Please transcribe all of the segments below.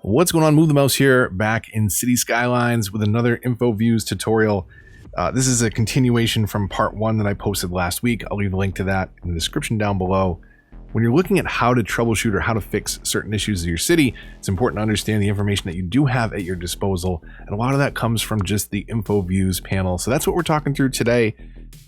What's going on? Move the Mouse here, back in City Skylines with another info views tutorial. This is a continuation from part 1 that I posted last week. I'll leave a link to that in the description down below. When you're looking at how to troubleshoot or how to fix certain issues of your city, it's important to understand the information that you do have at your disposal. And a lot of that comes from just the info views panel. So that's what we're talking through today.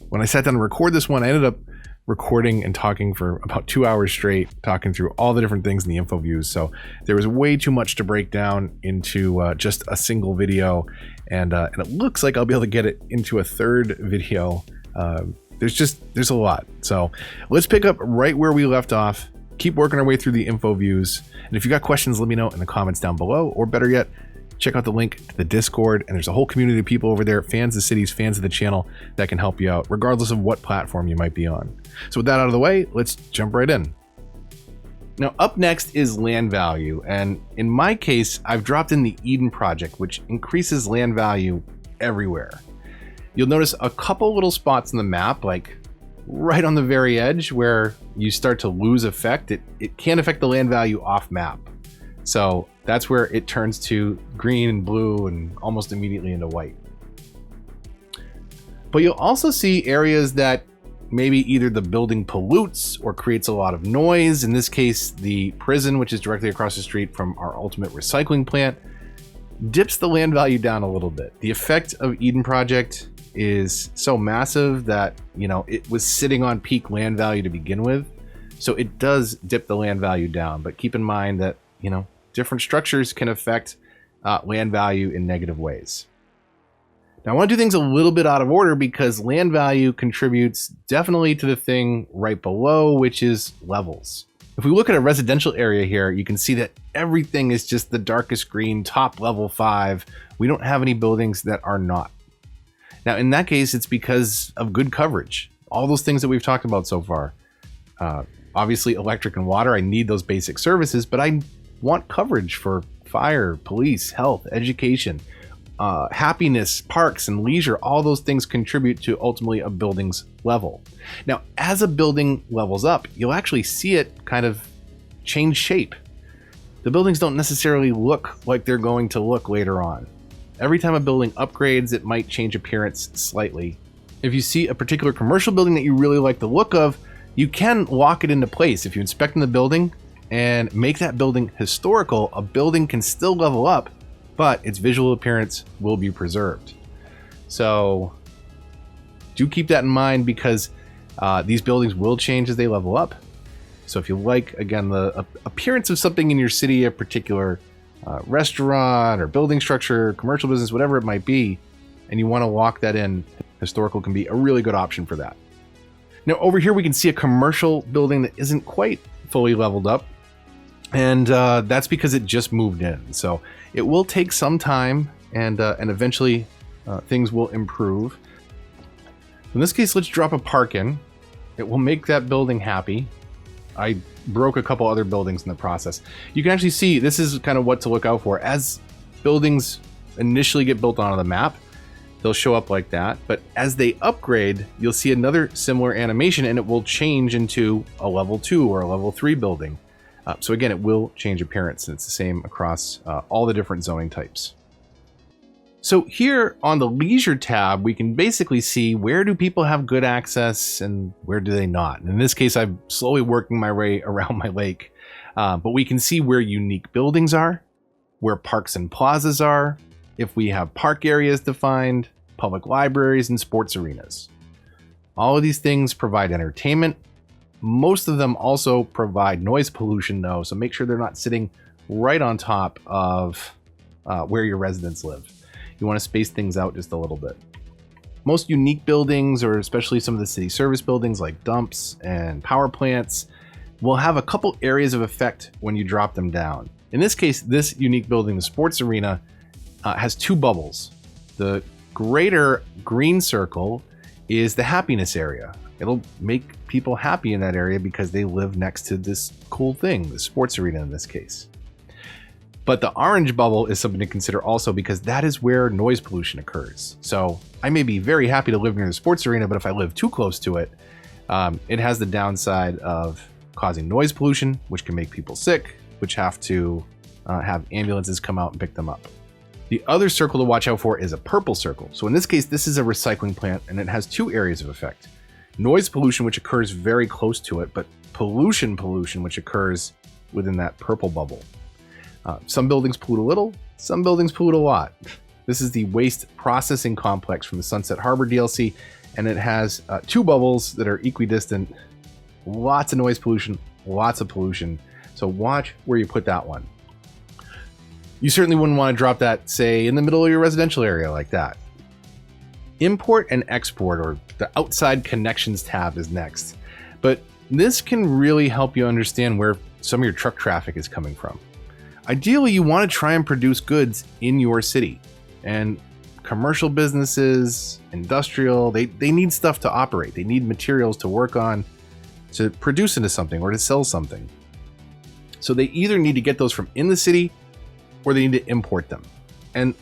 When I sat down to record this one, I ended up recording and talking for about 2 hours straight, talking through all the different things in the info views. So there was way too much to break down into just a single video. And it looks like I'll be able to get it into a third video. There's a lot. So let's pick up right where we left off, keep working our way through the info views. And if you got questions, let me know in the comments down below, or better yet, check out the link to the Discord, and there's a whole community of people over there, fans of cities, fans of the channel, that can help you out, regardless of what platform you might be on. So with that out of the way, let's jump right in. Now, up next is land value, and in my case, I've dropped in the Eden project, which increases land value everywhere. You'll notice a couple little spots in the map, like right on the very edge where you start to lose effect. It can affect the land value off map. So that's where it turns to green and blue and almost immediately into white. But you'll also see areas that maybe either the building pollutes or creates a lot of noise. In this case, the prison, which is directly across the street from our ultimate recycling plant, dips the land value down a little bit. The effect of Eden Project is so massive that, you know, it was sitting on peak land value to begin with. So it does dip the land value down, but keep in mind that, you know, different structures can affect land value in negative ways. Now, I want to do things a little bit out of order because land value contributes definitely to the thing right below, which is levels. If we look at a residential area here, you can see that everything is just the darkest green, top level 5. We don't have any buildings that are not. Now, in that case, it's because of good coverage. All those things that we've talked about so far. Obviously, electric and water, I need those basic services, but I want coverage for fire, police, health, education, happiness, parks, and leisure. All those things contribute to ultimately a building's level. Now, as a building levels up, you'll actually see it kind of change shape. The buildings don't necessarily look like they're going to look later on. Every time a building upgrades, it might change appearance slightly. If you see a particular commercial building that you really like the look of, you can lock it into place. If you inspect in the building and make that building historical, a building can still level up, but its visual appearance will be preserved. So do keep that in mind because these buildings will change as they level up. So if you like, again, the appearance of something in your city, a particular restaurant or building structure, commercial business, whatever it might be, and you want to lock that in, historical can be a really good option for that. Now over here we can see a commercial building that isn't quite fully leveled up, and that's because it just moved in. So it will take some time, and eventually things will improve. In this case, let's drop a park in. It will make that building happy. I broke a couple other buildings in the process. You can actually see this is kind of what to look out for. As buildings initially get built onto the map, they'll show up like that. But as they upgrade, you'll see another similar animation, and it will change into a level 2 or a level 3 building. So again, it will change appearance, and it's the same across all the different zoning types. So here on the leisure tab, we can basically see where do people have good access and where do they not. And in this case, I'm slowly working my way around my lake, but we can see where unique buildings are, where parks and plazas are, if we have park areas defined, public libraries, and sports arenas. All of these things provide entertainment. Most of them also provide noise pollution though, so make sure they're not sitting right on top of where your residents live. You want to space things out just a little bit. Most unique buildings, or especially some of the city service buildings like dumps and power plants, will have a couple areas of effect when you drop them down. In this case, this unique building, the sports arena, has 2 bubbles. The greater green circle is the happiness area. It'll make people happy in that area because they live next to this cool thing, the sports arena in this case. But the orange bubble is something to consider also because that is where noise pollution occurs. So I may be very happy to live near the sports arena, but if I live too close to it, it has the downside of causing noise pollution, which can make people sick, which have to have ambulances come out and pick them up. The other circle to watch out for is a purple circle. So in this case, this is a recycling plant, and it has two areas of effect. Noise pollution, which occurs very close to it, but pollution, which occurs within that purple bubble. Some buildings pollute a little, some buildings pollute a lot. This is the waste processing complex from the Sunset Harbor DLC, and it has two bubbles that are equidistant. Lots of noise pollution, lots of pollution. So watch where you put that one. You certainly wouldn't want to drop that, say, in the middle of your residential area like that. Import and export, or the outside connections tab, is next. But this can really help you understand where some of your truck traffic is coming from. Ideally, you want to try and produce goods in your city. And commercial businesses, industrial, they need stuff to operate. They need materials to work on, to produce into something or to sell something. So they either need to get those from in the city or they need to import them. And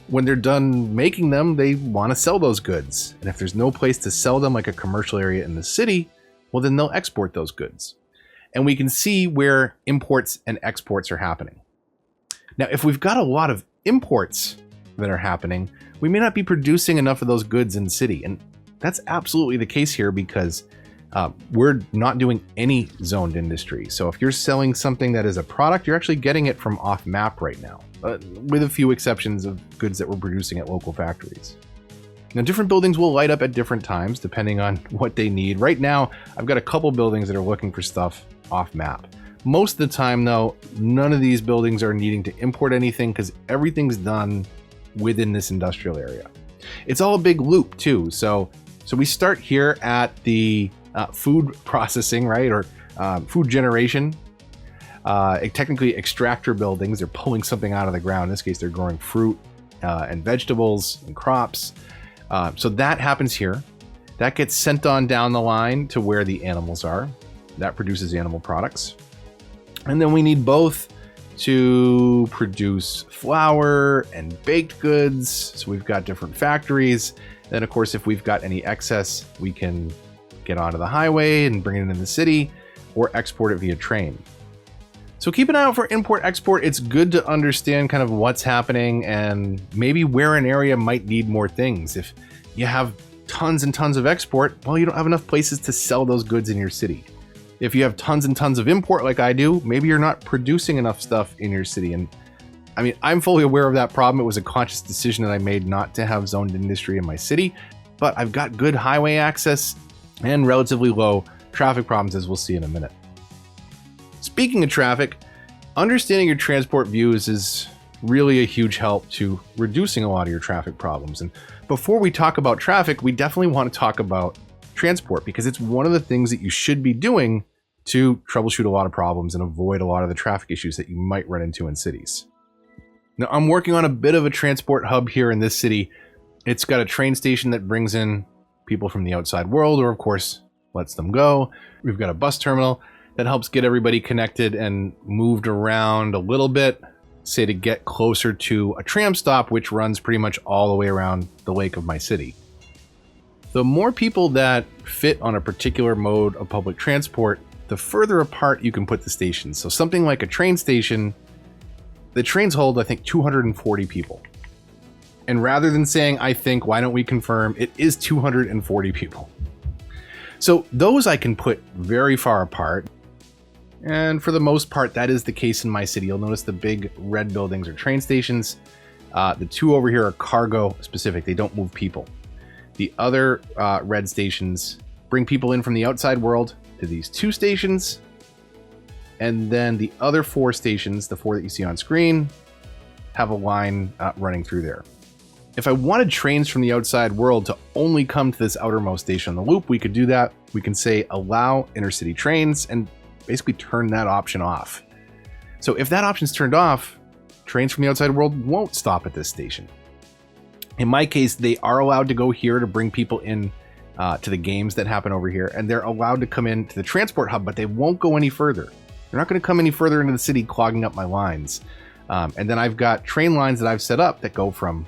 when they're done making them, they want to sell those goods. And if there's no place to sell them, like a commercial area in the city, well, then they'll export those goods. And we can see where imports and exports are happening. Now, if we've got a lot of imports that are happening, we may not be producing enough of those goods in the city. And that's absolutely the case here because we're not doing any zoned industry. So if you're selling something that is a product, you're actually getting it from off map right now, with a few exceptions of goods that we're producing at local factories. Now, different buildings will light up at different times depending on what they need. Right now, I've got a couple buildings that are looking for stuff off map. Most of the time, though, none of these buildings are needing to import anything because everything's done within this industrial area. It's all a big loop too. So we start here at the food processing, right? Or food generation. Technically extractor buildings, they're pulling something out of the ground. In this case, they're growing fruit and vegetables and crops. So that happens here. That gets sent on down the line to where the animals are. That produces animal products. And then we need both to produce flour and baked goods. So we've got different factories. Then of course, if we've got any excess, we can get onto the highway and bring it into the city or export it via train. So keep an eye out for import export. It's good to understand kind of what's happening and maybe where an area might need more things. If you have tons and tons of export, well, you don't have enough places to sell those goods in your city. If you have tons and tons of import like I do, maybe you're not producing enough stuff in your city. And I mean, I'm fully aware of that problem. It was a conscious decision that I made not to have zoned industry in my city, but I've got good highway access and relatively low traffic problems, as we'll see in a minute. Speaking of traffic, understanding your transport views is really a huge help to reducing a lot of your traffic problems. And before we talk about traffic, we definitely want to talk about transport because it's one of the things that you should be doing to troubleshoot a lot of problems and avoid a lot of the traffic issues that you might run into in cities. Now, I'm working on a bit of a transport hub here in this city. It's got a train station that brings in people from the outside world, or of course, lets them go. We've got a bus terminal that helps get everybody connected and moved around a little bit, say to get closer to a tram stop, which runs pretty much all the way around the lake of my city. The more people that fit on a particular mode of public transport, the further apart you can put the stations. So something like a train station, the trains hold, I think, 240 people. And rather than saying, I think, why don't we confirm, it is 240 people. So those I can put very far apart. And for the most part, that is the case in my city. You'll notice the big red buildings are train stations. The two over here are cargo specific. They don't move people. The other red stations bring people in from the outside world to these two stations. And then the other four stations, the four that you see on screen, have a line running through there. If I wanted trains from the outside world to only come to this outermost station on the loop, we could do that. We can say allow intercity trains and basically turn that option off. So if that option's turned off, trains from the outside world won't stop at this station. In my case, they are allowed to go here to bring people in to the games that happen over here, and they're allowed to come into the transport hub, but they won't go any further. They're not going to come any further into the city, clogging up my lines. And then I've got train lines that I've set up that go from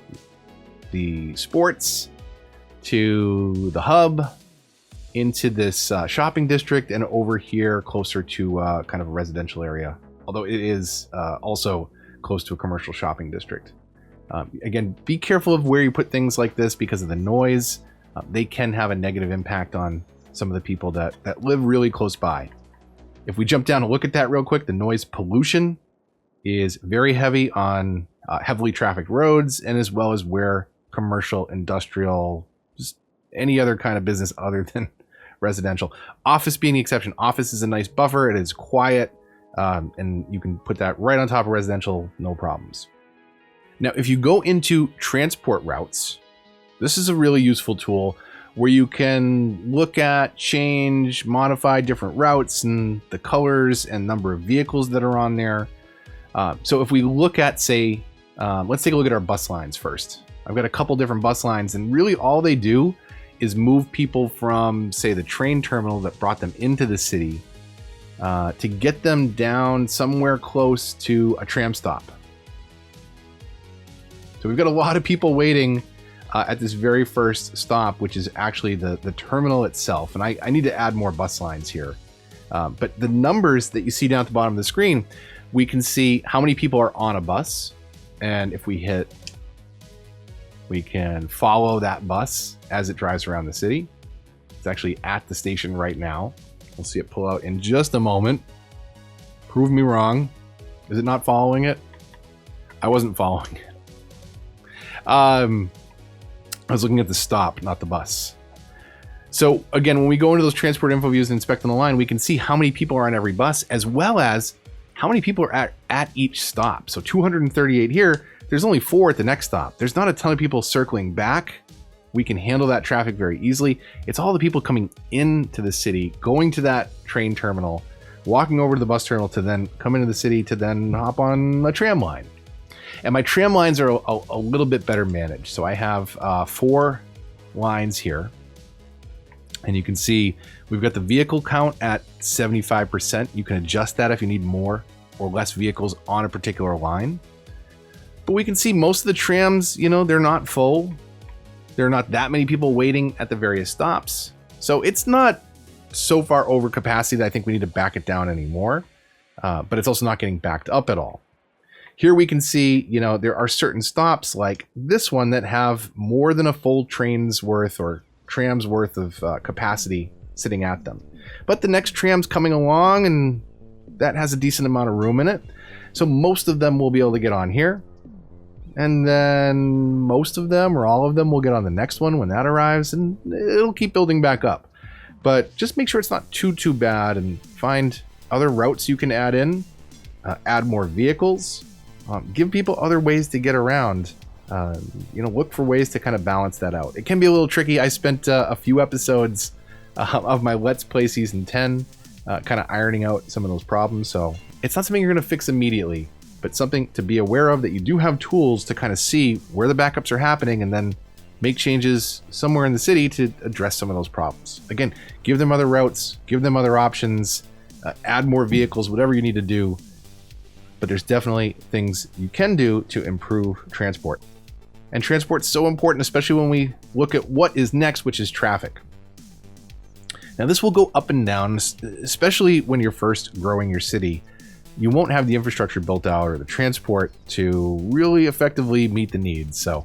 the sports to the hub into this shopping district and over here closer to kind of a residential area, although it is also close to a commercial shopping district. Again, be careful of where you put things like this because of the noise. They can have a negative impact on some of the people that live really close by. If we jump down and look at that real quick, the noise pollution is very heavy on heavily trafficked roads, and as well as where commercial, industrial, just any other kind of business other than residential. Office being the exception. Office is a nice buffer. It is quiet, and you can put that right on top of residential, no problems. Now, if you go into transport routes, this is a really useful tool where you can look at, change, modify different routes and the colors and number of vehicles that are on there. So if we look at, say, let's take a look at our bus lines first. I've got a couple different bus lines, and really all they do is move people from, say, the train terminal that brought them into the city to get them down somewhere close to a tram stop. So we've got a lot of people waiting at this very first stop, which is actually the terminal itself. And I need to add more bus lines here. But the numbers that you see down at the bottom of the screen, we can see how many people are on a bus. And if we hit, we can follow that bus as it drives around the city. It's actually at the station right now. We'll see it pull out in just a moment. Prove me wrong. Is it not following it? I wasn't following it. I was looking at the stop, not the bus. So again, when we go into those transport info views and inspect on the line, we can see how many people are on every bus, as well as how many people are at each stop. So 238 here, there's only 4 at the next stop. There's not a ton of people circling back. We can handle that traffic very easily. It's all the people coming into the city, going to that train terminal, walking over to the bus terminal to then come into the city to then hop on a tram line. And my tram lines are a little bit better managed. So I have 4 lines here. And you can see we've got the vehicle count at 75%. You can adjust that if you need more or less vehicles on a particular line. But we can see most of the trams, they're not full. There are not that many people waiting at the various stops. So it's not so far over capacity that I think we need to back it down anymore. But it's also not getting backed up at all. Here we can see, there are certain stops like this one that have more than a full train's worth or tram's worth of capacity sitting at them. But the next tram's coming along and that has a decent amount of room in it. So most of them will be able to get on here. And then most of them or all of them will get on the next one when that arrives, and it'll keep building back up. But just make sure it's not too bad, and find other routes you can add in, add more vehicles. Give people other ways to get around. Look for ways to kind of balance that out. It can be a little tricky. I spent a few episodes of my Let's Play Season 10 kind of ironing out some of those problems. So it's not something you're going to fix immediately, but something to be aware of, that you do have tools to kind of see where the backups are happening and then make changes somewhere in the city to address some of those problems. Again, give them other routes, give them other options, add more vehicles, whatever you need to do. But there's definitely things you can do to improve transport. And transport's so important, especially when we look at what is next, which is traffic. Now this will go up and down, especially when you're first growing your city. You won't have the infrastructure built out or the transport to really effectively meet the needs. So,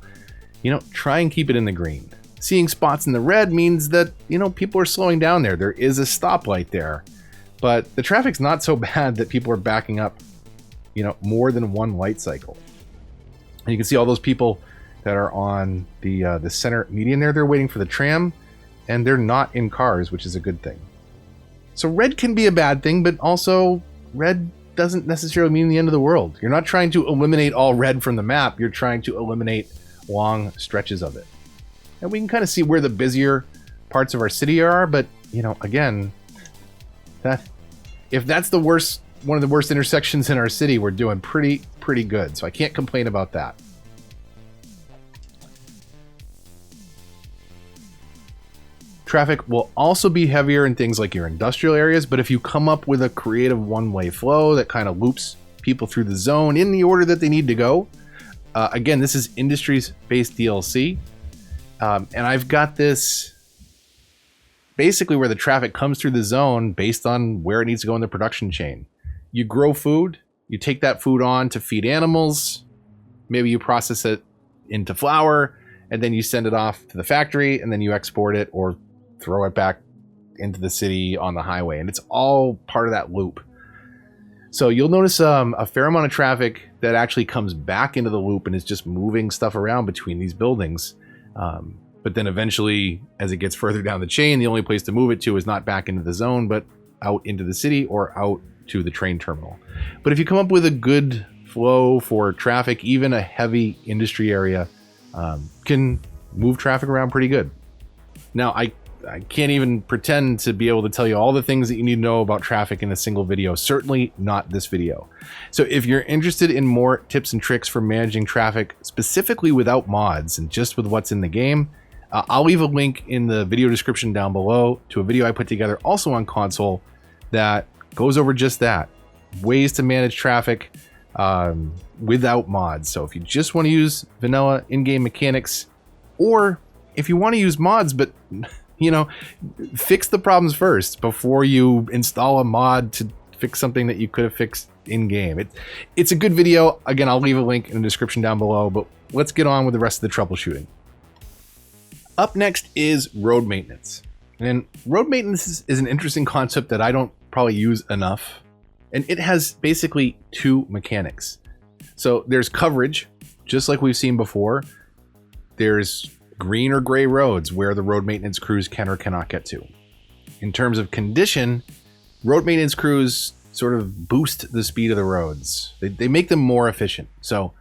try and keep it in the green. Seeing spots in the red means that, people are slowing down there. There is a stoplight there, but the traffic's not so bad that people are backing up more than one light cycle. And you can see all those people that are on the center median there. They're waiting for the tram, and they're not in cars, which is a good thing. So red can be a bad thing, but also red doesn't necessarily mean the end of the world. You're not trying to eliminate all red from the map. You're trying to eliminate long stretches of it. And we can kind of see where the busier parts of our city are, but again, if that's one of the worst intersections in our city, we're doing pretty good. So I can't complain about that. Traffic will also be heavier in things like your industrial areas, but if you come up with a creative one-way flow that kind of loops people through the zone in the order that they need to go, again, this is industries-based DLC, and I've got this basically where the traffic comes through the zone based on where it needs to go in the production chain. You grow food, you take that food on to feed animals, maybe you process it into flour, and then you send it off to the factory, and then you export it or throw it back into the city on the highway. And it's all part of that loop. So you'll notice a fair amount of traffic that actually comes back into the loop and is just moving stuff around between these buildings. But then eventually, as it gets further down the chain, the only place to move it to is not back into the zone, but out into the city or out to the train terminal. But if you come up with a good flow for traffic, even a heavy industry area can move traffic around pretty good. Now, I can't even pretend to be able to tell you all the things that you need to know about traffic in a single video, certainly not this video. So if you're interested in more tips and tricks for managing traffic, specifically without mods and just with what's in the game, I'll leave a link in the video description down below to a video I put together also on console that goes over just that, ways to manage traffic without mods. So if you just want to use vanilla in-game mechanics, or if you want to use mods, but fix the problems first before you install a mod to fix something that you could have fixed in-game. It's a good video. Again, I'll leave a link in the description down below, but let's get on with the rest of the troubleshooting. Up next is road maintenance. And road maintenance is an interesting concept that I don't probably use enough. And it has basically two mechanics. So there's coverage, just like we've seen before. There's green or gray roads where the road maintenance crews can or cannot get to. In terms of condition, road maintenance crews sort of boost the speed of the roads. They make them more efficient. So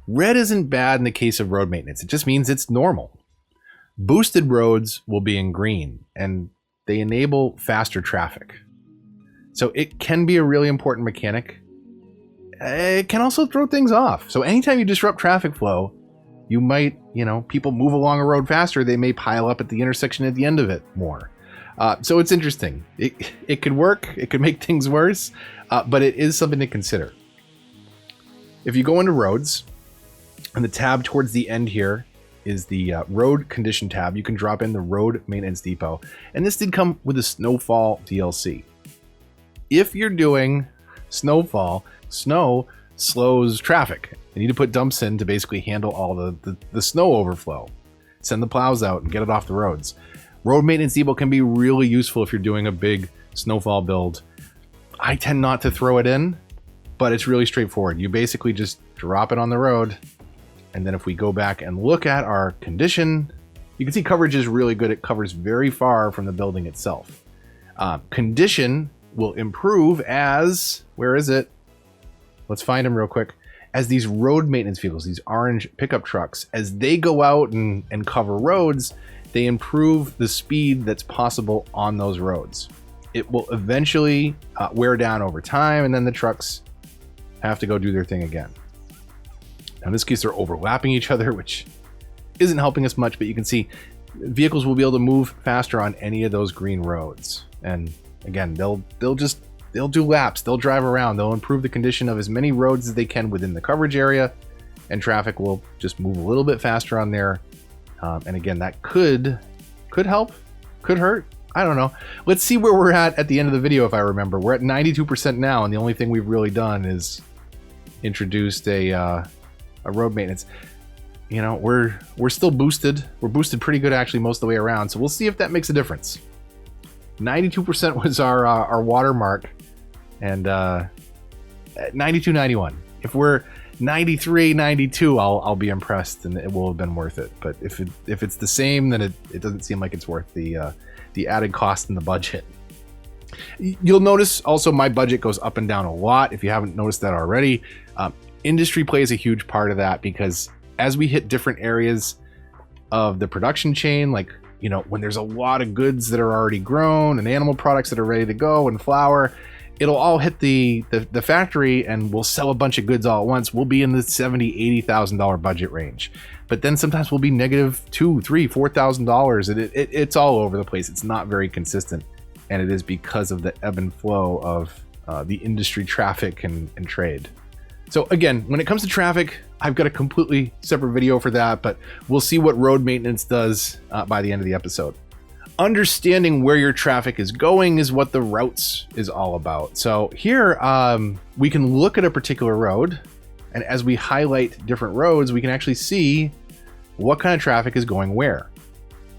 red isn't bad in the case of road maintenance. It just means it's normal. Boosted roads will be in green, and they enable faster traffic. So it can be a really important mechanic. It can also throw things off. So anytime you disrupt traffic flow, you might, people move along a road faster. They may pile up at the intersection at the end of it more. So it's interesting. It could work. It could make things worse, but it is something to consider. If you go into roads, and the tab towards the end here is the road condition tab, you can drop in the road maintenance depot. And this did come with a snowfall DLC. If you're doing snowfall, snow slows traffic. You need to put dumps in to basically handle all the snow overflow. Send the plows out and get it off the roads. Road maintenance depot can be really useful if you're doing a big snowfall build. I tend not to throw it in, but it's really straightforward. You basically just drop it on the road. And then if we go back and look at our condition, you can see coverage is really good. It covers very far from the building itself. Condition will improve as, where is it? Let's find them real quick. As these road maintenance vehicles, these orange pickup trucks, as they go out and cover roads, they improve the speed that's possible on those roads. It will eventually wear down over time, and then the trucks have to go do their thing again. Now in this case, they're overlapping each other, which isn't helping us much, but you can see vehicles will be able to move faster on any of those green roads. And again, they'll do laps, they'll drive around, they'll improve the condition of as many roads as they can within the coverage area, and traffic will just move a little bit faster on there. And again, that could help, could hurt. I don't know. Let's see where we're at the end of the video. If I remember, we're at 92% now, and the only thing we've really done is introduced a road maintenance. We're still boosted. We're boosted pretty good actually most of the way around. So we'll see if that makes a difference. 92% was our watermark, and 92, 91. If we're 93, 92, I'll be impressed, and it will have been worth it. But if it's the same, then it doesn't seem like it's worth the added cost in the budget. You'll notice also my budget goes up and down a lot. If you haven't noticed that already, industry plays a huge part of that, because as we hit different areas of the production chain, like when there's a lot of goods that are already grown and animal products that are ready to go and flour, it'll all hit the factory, and we'll sell a bunch of goods all at once. We'll be in the $70,000, $80,000 budget range, but then sometimes we'll be negative $2,000, $3,000, $4,000, and it's all over the place. It's not very consistent, and it is because of the ebb and flow of the industry traffic and trade. So again, when it comes to traffic, I've got a completely separate video for that, but we'll see what road maintenance does by the end of the episode. Understanding where your traffic is going is what the routes is all about. So here we can look at a particular road, and as we highlight different roads, we can actually see what kind of traffic is going where.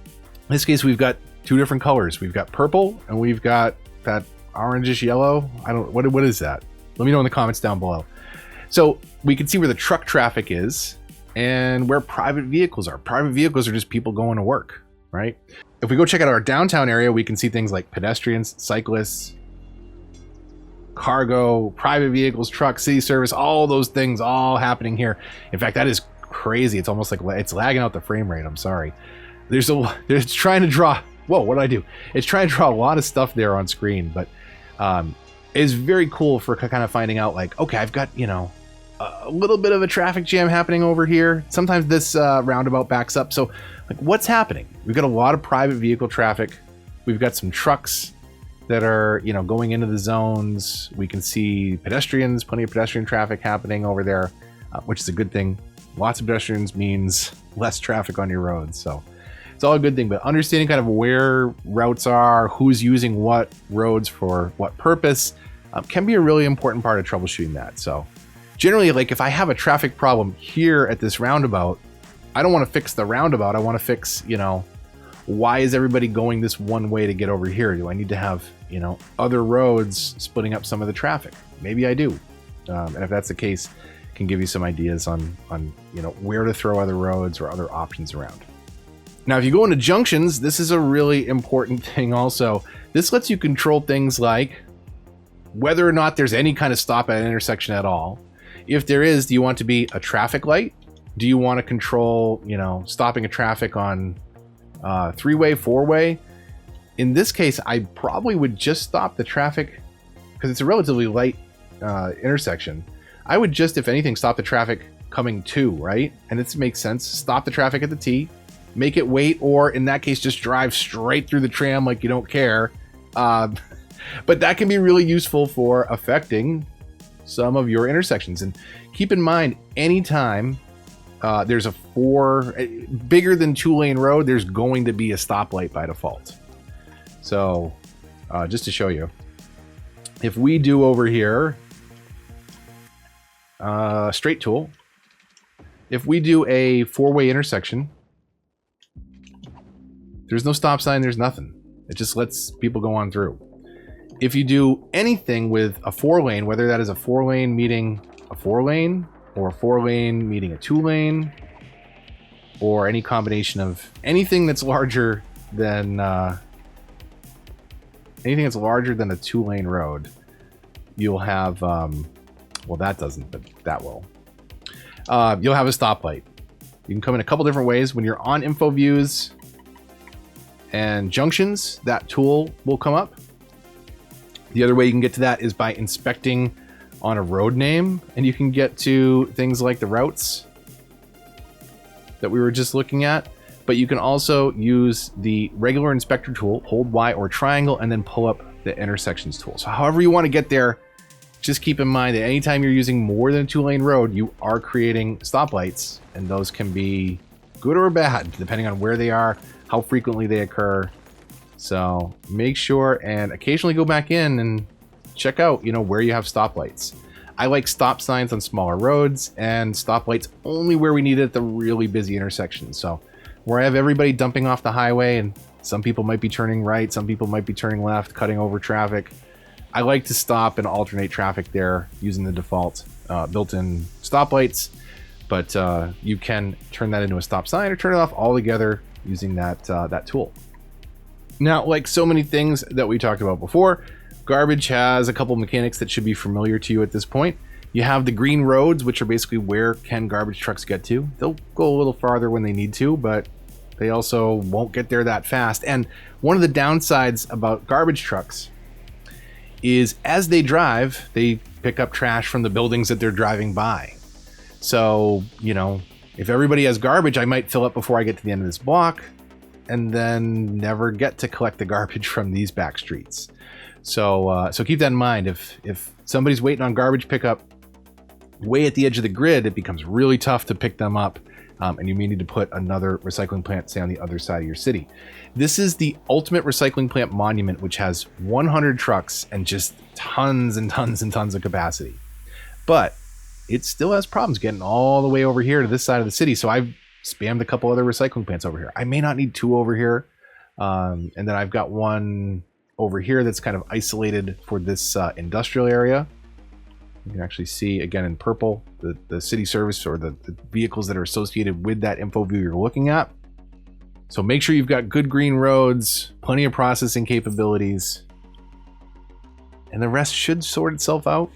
In this case, we've got two different colors. We've got purple and we've got that orangish yellow. What is that? Let me know in the comments down below. So we can see where the truck traffic is and where private vehicles are. Private vehicles are just people going to work, right? If we go check out our downtown area, we can see things like pedestrians, cyclists, cargo, private vehicles, trucks, city service, all those things all happening here. In fact, that is crazy. It's almost like it's lagging out the frame rate. I'm sorry. It's trying to draw. Whoa, what did I do? It's trying to draw a lot of stuff there on screen, but it's very cool for kind of finding out like, okay, I've got, a little bit of a traffic jam happening over here. Sometimes this roundabout backs up. So like, what's happening? We've got a lot of private vehicle traffic. We've got some trucks that are, going into the zones. We can see pedestrians, plenty of pedestrian traffic happening over there, which is a good thing. Lots of pedestrians means less traffic on your roads. So it's all a good thing, but understanding kind of where routes are, who's using what roads for what purpose, can be a really important part of troubleshooting that. So generally, like if I have a traffic problem here at this roundabout, I don't want to fix the roundabout. I want to fix, why is everybody going this one way to get over here? Do I need to have, other roads splitting up some of the traffic? Maybe I do. And if that's the case, can give you some ideas on where to throw other roads or other options around. Now, if you go into junctions, this is a really important thing also. This lets you control things like whether or not there's any kind of stop at an intersection at all. If there is, do you want to be a traffic light? Do you want to control, stopping a traffic on three-way, four-way? In this case, I probably would just stop the traffic because it's a relatively light intersection. I would just, if anything, stop the traffic coming to, right? And this makes sense. Stop the traffic at the T, make it wait, or in that case, just drive straight through the tram like you don't care. But that can be really useful for affecting some of your intersections. And keep in mind, anytime there's a bigger than 2-lane road, there's going to be a stoplight by default. So just to show you, if we do over here, straight tool, if we do a 4-way intersection, there's no stop sign, there's nothing. It just lets people go on through. If you do anything with a 4-lane, whether that is a 4-lane meeting a 4-lane or a 4-lane meeting a 2-lane, or any combination of anything that's larger than a 2-lane road, you'll have well, that doesn't, but that will. You'll have a stoplight. You can come in a couple different ways. When you're on info views and junctions, that tool will come up. The other way you can get to that is by inspecting on a road name, and you can get to things like the routes that we were just looking at. But you can also use the regular inspector tool, hold Y or triangle, and then pull up the intersections tool. So however you want to get there, just keep in mind that anytime you're using more than a 2-lane road, you are creating stoplights, and those can be good or bad, depending on where they are, how frequently they occur. So make sure and occasionally go back in and check out, where you have stoplights. I like stop signs on smaller roads and stoplights only where we need it at the really busy intersections. So where I have everybody dumping off the highway and some people might be turning right, some people might be turning left, cutting over traffic, I like to stop and alternate traffic there using the default built-in stoplights, but you can turn that into a stop sign or turn it off altogether using that tool. Now, like so many things that we talked about before, garbage has a couple mechanics that should be familiar to you at this point. You have the green roads, which are basically where can garbage trucks get to. They'll go a little farther when they need to, but they also won't get there that fast. And one of the downsides about garbage trucks is as they drive, they pick up trash from the buildings that they're driving by. So, if everybody has garbage, I might fill up before I get to the end of this block and then never get to collect the garbage from these back streets. So keep that in mind. If somebody's waiting on garbage pickup way at the edge of the grid, it becomes really tough to pick them up and you may need to put another recycling plant, say, on the other side of your city. This is the ultimate recycling plant monument, which has 100 trucks and just tons and tons and tons of capacity. But it still has problems getting all the way over here to this side of the city. So I've spammed a couple other recycling plants over here. I may not need 2 over here. And then I've got one over here that's kind of isolated for this industrial area. You can actually see, again, in purple, the city service or the vehicles that are associated with that info view you're looking at. So make sure you've got good green roads, plenty of processing capabilities, and the rest should sort itself out.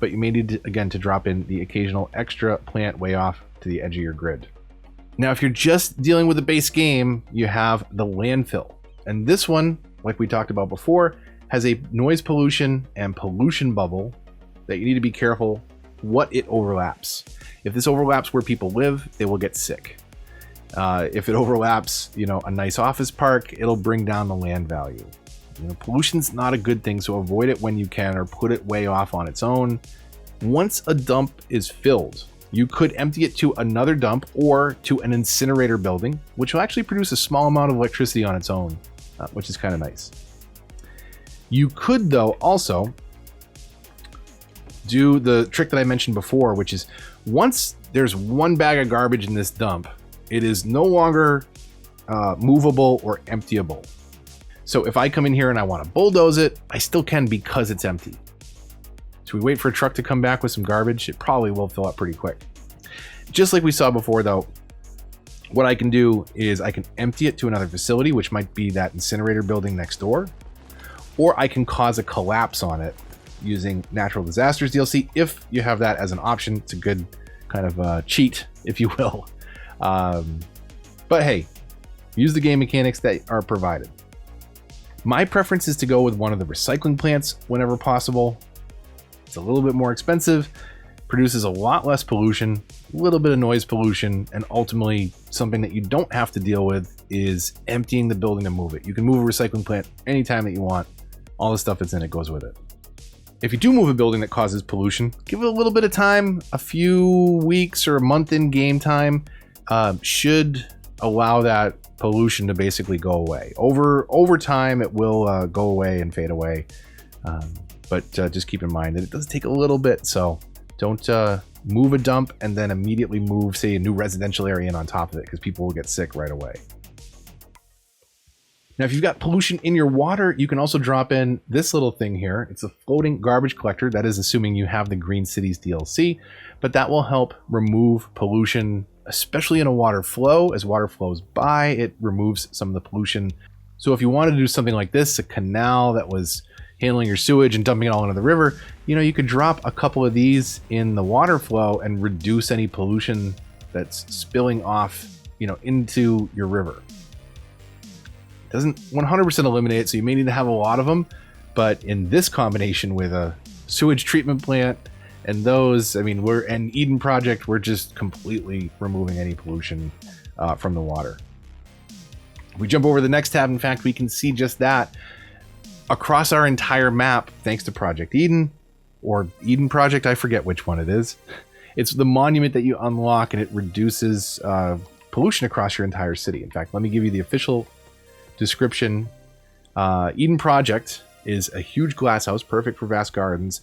But you may need to, again, to drop in the occasional extra plant way off to the edge of your grid. Now, if you're just dealing with the base game, you have the landfill. And this one, like we talked about before, has a noise pollution and pollution bubble that you need to be careful what it overlaps. If this overlaps where people live, they will get sick. If it overlaps, a nice office park, it'll bring down the land value. Pollution's not a good thing, so avoid it when you can or put it way off on its own. Once a dump is filled, you could empty it to another dump or to an incinerator building, which will actually produce a small amount of electricity on its own, which is kind of nice. You could, though, also do the trick that I mentioned before, which is once there's one bag of garbage in this dump, it is no longer movable or emptyable. So if I come in here and I want to bulldoze it, I still can because it's empty. So we wait for a truck to come back with some garbage. It probably will fill up pretty quick. Just like we saw before, though, what I can do is I can empty it to another facility, which might be that incinerator building next door, or I can cause a collapse on it using Natural Disasters DLC. If you have that as an option, it's a good kind of cheat, if you will. But hey, use the game mechanics that are provided. My preference is to go with one of the recycling plants whenever possible. It's a little bit more expensive, produces a lot less pollution, a little bit of noise pollution, and ultimately something that you don't have to deal with is emptying the building to move it. You can move a recycling plant anytime that you want. All the stuff that's in it goes with it. If you do move a building that causes pollution, give it a little bit of time. A few weeks or a month in game time should allow that pollution to basically go away. Over time, it will go away and fade away. But just keep in mind that it does take a little bit. So don't move a dump and then immediately move, say, a new residential area in on top of it, because people will get sick right away. Now, if you've got pollution in your water, you can also drop in this little thing here. It's a floating garbage collector. That is assuming you have the Green Cities DLC, but that will help remove pollution, especially in a water flow. As water flows by, it removes some of the pollution. So if you wanted to do something like this, a canal that was handling your sewage and dumping it all into the river, you could drop a couple of these in the water flow and reduce any pollution that's spilling off, into your river. Doesn't 100% eliminate it, so you may need to have a lot of them, but in this combination with a sewage treatment plant and those, and Eden Project, we're just completely removing any pollution from the water. If we jump over to the next tab, in fact, we can see just that across our entire map, thanks to Project Eden or Eden Project, I forget which one it is. It's the monument that you unlock, and it reduces pollution across your entire city. In fact, let me give you the official description. Eden Project is a huge glass house, perfect for vast gardens,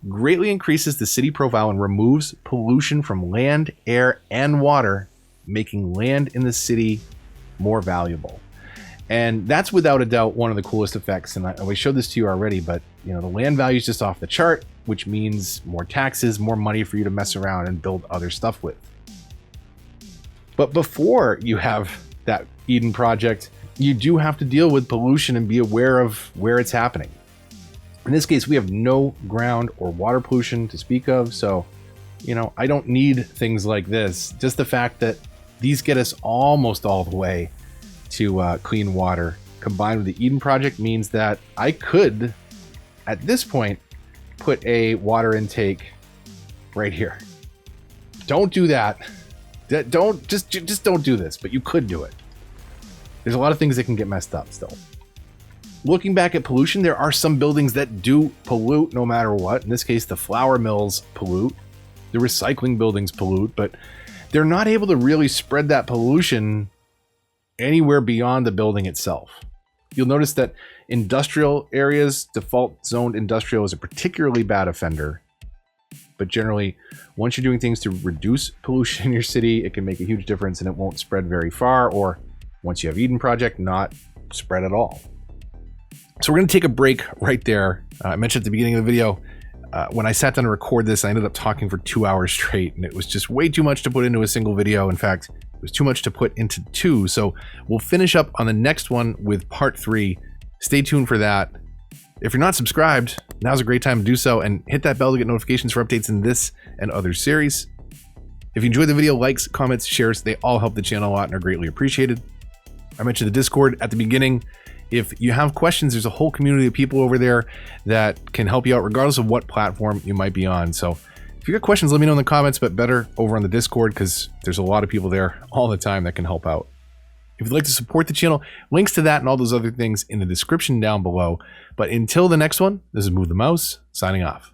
greatly increases the city profile and removes pollution from land, air, and water, making land in the city more valuable. And that's without a doubt one of the coolest effects. And I showed this to you already, but the land value is just off the chart, which means more taxes, more money for you to mess around and build other stuff with. But before you have that Eden Project, you do have to deal with pollution and be aware of where it's happening. In this case, we have no ground or water pollution to speak of. So, I don't need things like this. Just the fact that these get us almost all the way to clean water combined with the Eden Project means that I could, at this point, put a water intake right here. Don't do that. Just don't do this, but you could do it. There's a lot of things that can get messed up still. Looking back at pollution, there are some buildings that do pollute no matter what. In this case, the flour mills pollute. The recycling buildings pollute, but they're not able to really spread that pollution anywhere beyond the building itself. You'll notice that industrial areas, default zoned industrial is a particularly bad offender. But generally, once you're doing things to reduce pollution in your city, it can make a huge difference and it won't spread very far. Or once you have Eden Project, not spread at all. So we're going to take a break right there. I mentioned at the beginning of the video, when I sat down to record this, I ended up talking for 2 hours straight, and it was just way too much to put into a single video. In fact, it was too much to put into two. So we'll finish up on the next one with part 3. Stay tuned for that. If you're not subscribed, now's a great time to do so, and hit that bell to get notifications for updates in this and other series. If you enjoyed the video, likes, comments, shares, they all help the channel a lot and are greatly appreciated. I mentioned the Discord at the beginning. If you have questions, there's a whole community of people over there that can help you out regardless of what platform you might be on. So if you got questions, let me know in the comments, but better over on the Discord because there's a lot of people there all the time that can help out. If you'd like to support the channel, links to that and all those other things in the description down below. But until the next one, this is Move the Mouse, signing off.